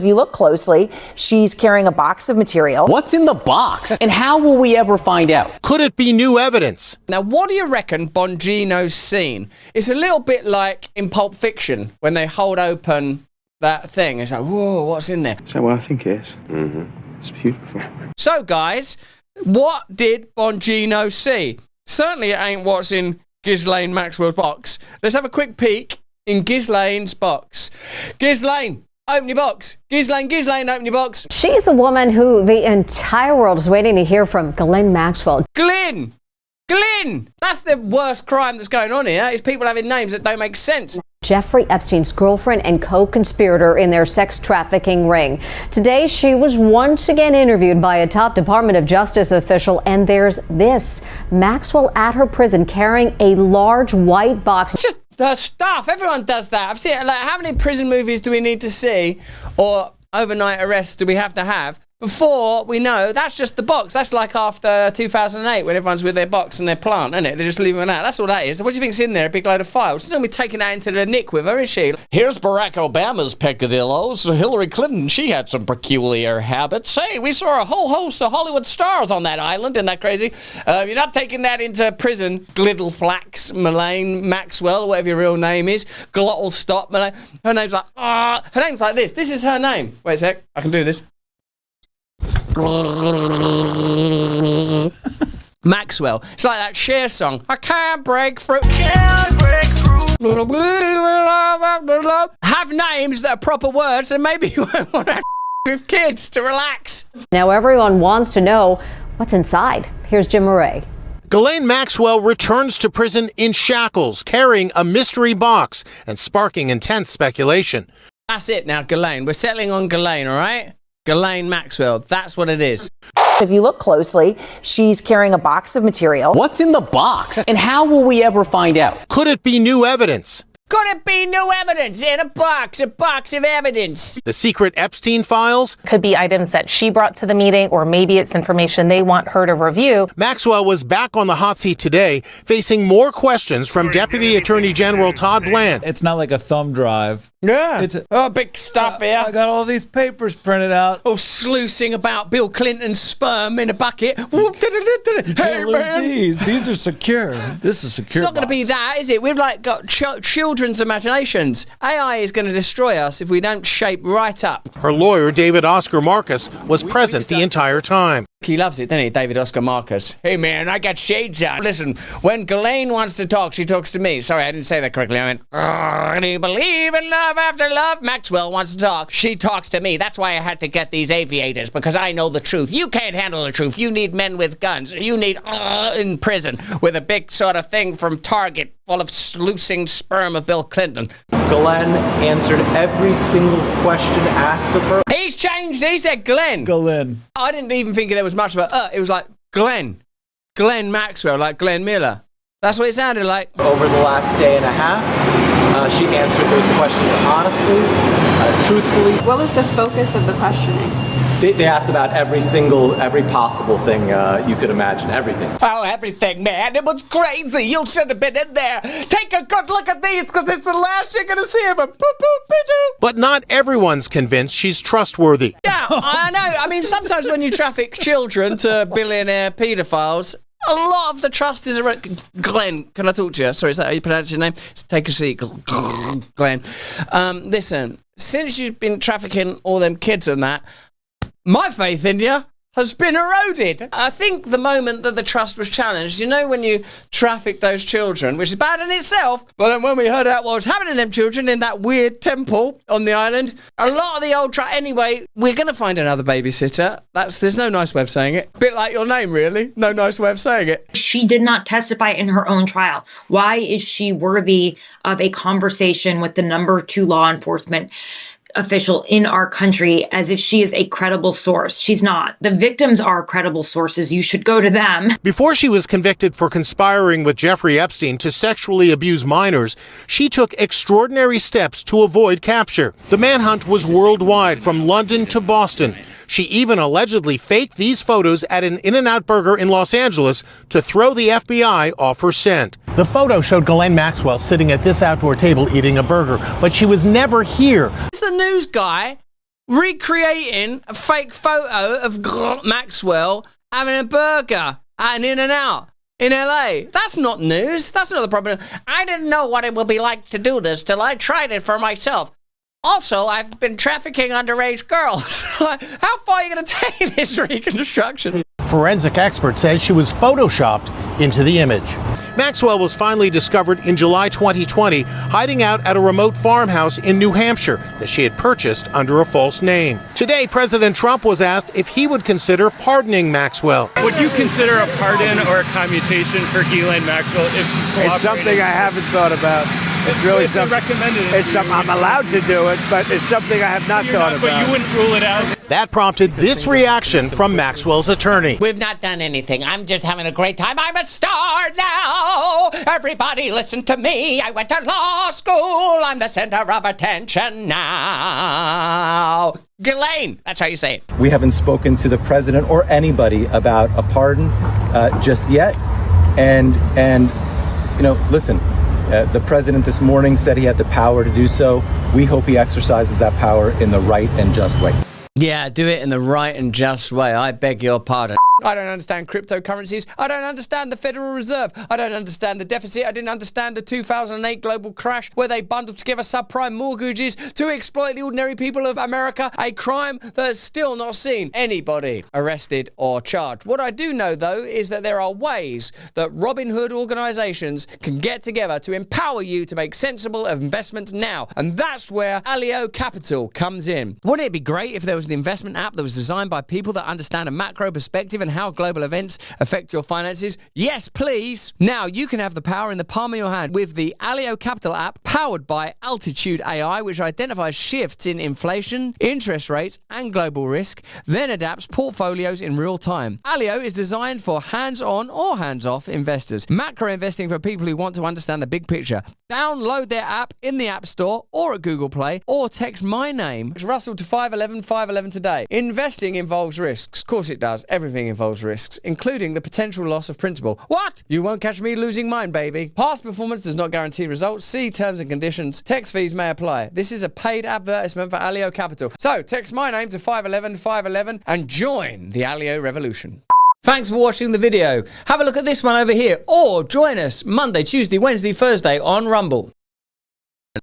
If you look closely, she's carrying a box of material. What's in the box? And how will we ever find out? Could it be new evidence? Now, what do you reckon Bongino's seen? It's a little bit like in Pulp Fiction when they hold open that thing. It's like, whoa, what's in there? Is that what I think it is? Mm-hmm. It's beautiful. So, guys, what did Bongino see? Certainly it ain't what's in Ghislaine Maxwell's box. Let's have a quick peek in Ghislaine's box. Ghislaine, open your box. Ghislaine, open your box. She's the woman who the entire world is waiting to hear from, Ghislaine Maxwell. Glenn! That's the worst crime that's going on here, is people having names that don't make sense. Jeffrey Epstein's girlfriend and co-conspirator in their sex trafficking ring. Today, she was once again interviewed by a top Department of Justice official, and there's this. Maxwell at her prison carrying a large white box. It's just the stuff. Everyone does that. I've seen it. Like, how many prison movies do we need to see, or overnight arrests do we have to have before we know that's just the box? That's like after 2008 when everyone's with their box and their plant, isn't it? They just leave them out. That's all that is. What do you think's in there? A big load of files. She's not going to be taking that into the nick with her, is she? Here's Barack Obama's peccadillos. Hillary Clinton, she had some peculiar habits. Hey, we saw a whole host of Hollywood stars on that island. Isn't that crazy? You're not taking that into prison. Gliddle Flax, Ghislaine Maxwell, or whatever your real name is. Glottal Stop. Her name's like, her name's like this. This is her name. Wait a sec. I can do this. Maxwell. It's like that Cher song. I can't break through. Have names that are proper words, and maybe you won't want to have with kids to relax. Now everyone wants to know what's inside. Here's Jim Murray. Ghislaine Maxwell returns to prison in shackles, carrying a mystery box and sparking intense speculation. That's it now, Ghislaine. We're settling on Ghislaine, all right? Ghislaine Maxwell. That's what it is. If you look closely, she's carrying a box of material. What's in the box? And how will we ever find out? Could it be new evidence? Could it be new evidence in a box of evidence? The secret Epstein files? Could be items that she brought to the meeting, or maybe it's information they want her to review. Maxwell was back on the hot seat today, facing more questions from Deputy Attorney General Todd Bland. It's not like a thumb drive. Yeah. It's big stuff here. I got all these papers printed out. All sluicing about Bill Clinton's sperm in a bucket. Hey, man. These are secure. This is secure. It's not going to be that, is it? We've like got children's imaginations. AI is going to destroy us if we don't shape right up. Her lawyer, David Oscar Marcus, was present the entire time. He loves it, doesn't he, David Oscar Marcus? Hey, man, I got shades on. Listen, when Ghislaine wants to talk, she talks to me. Sorry, I didn't say that correctly. I meant, do you believe in love after love? Maxwell wants to talk. She talks to me. That's why I had to get these aviators, because I know the truth. You can't handle the truth. You need men with guns. You need in prison with a big sort of thing from Target full of sluicing sperm of Bill Clinton. Glenn answered every single question asked of her. He's changed. He said Glenn. Glenn. I didn't even think there was much of a it was like Glenn Maxwell, like Glenn Miller. That's what it sounded like. Over the last day and a half, she answered those questions honestly, truthfully. What was the focus of the questioning? They asked about every possible thing you could imagine, everything. Oh, everything, man. It was crazy. You should have been in there. Take a good look at these, because it's the last you're going to see of them. But not everyone's convinced she's trustworthy. Yeah, I know. I mean, sometimes when you traffic children to billionaire paedophiles, a lot of the trust is around. Glenn, can I talk to you? Sorry, is that how you pronounce your name? Take a seat, Glenn. Listen, since you've been trafficking all them kids and that, my faith in you has been eroded. I think the moment that the trust was challenged, you know, when you traffic those children, which is bad in itself, but then when we heard out what was happening to them children in that weird temple on the island, a lot of the old anyway, we're going to find another babysitter. There's no nice way of saying it. Bit like your name, really. No nice way of saying it. She did not testify in her own trial. Why is she worthy of a conversation with the number 2 law enforcement official in our country as if she is a credible source? She's not. The victims are credible sources. You should go to them. Before she was convicted for conspiring with Jeffrey Epstein to sexually abuse minors, she took extraordinary steps to avoid capture. The manhunt was worldwide, from London to Boston. She even allegedly faked these photos at an In-N-Out Burger in Los Angeles to throw the FBI off her scent. The photo showed Ghislaine Maxwell sitting at this outdoor table eating a burger, but she was never here. It's the news guy recreating a fake photo of Maxwell having a burger at an In-N-Out in LA. That's not news. That's not the problem. I didn't know what it would be like to do this till I tried it for myself. Also, I've been trafficking underage girls. How far are you going to take this reconstruction? Forensic expert says she was photoshopped into the image. Maxwell was finally discovered in July 2020, hiding out at a remote farmhouse in New Hampshire that she had purchased under a false name. Today, President Trump was asked if he would consider pardoning Maxwell. Would you consider a pardon or a commutation for Ghislaine Maxwell if she's cooperating? It's something I haven't thought about. It's really something recommended. I'm allowed to do it, but it's something I have not thought about. But you wouldn't rule it out. That prompted this reaction from Maxwell's attorney. We've not done anything. I'm just having a great time. I'm a star now. Everybody listen to me. I went to law school. I'm the center of attention now. Ghislaine, that's how you say it. We haven't spoken to the president or anybody about a pardon just yet. And listen, the president this morning said he had the power to do so. We hope he exercises that power in the right and just way. Yeah, do it in the right and just way. I beg your pardon. I don't understand cryptocurrencies. I don't understand the Federal Reserve. I don't understand the deficit. I didn't understand the 2008 global crash where they bundled together subprime mortgages to exploit the ordinary people of America, a crime that has still not seen anybody arrested or charged. What I do know, though, is that there are ways that Robin Hood organizations can get together to empower you to make sensible investments now. And that's where Alio Capital comes in. Wouldn't it be great if there was an investment app that was designed by people that understand a macro perspective and how global events affect your finances? Yes, please. Now you can have the power in the palm of your hand with the Alio Capital app powered by Altitude AI, which identifies shifts in inflation, interest rates, and global risk, then adapts portfolios in real time. Alio is designed for hands-on or hands-off investors. Macro investing for people who want to understand the big picture. Download their app in the App Store or at Google Play, or text my name, Russell, to 511 today. Investing involves risks. Of course it does. Everything involves risks, including the potential loss of principal. What? You won't catch me losing mine, baby. Past performance does not guarantee results. See terms and conditions. Text fees may apply. This is a paid advertisement for Alio Capital. So text my name to 511 and join the Alio revolution. Thanks for watching the video. Have a look at this one over here, or join us Monday, Tuesday, Wednesday, Thursday on Rumble.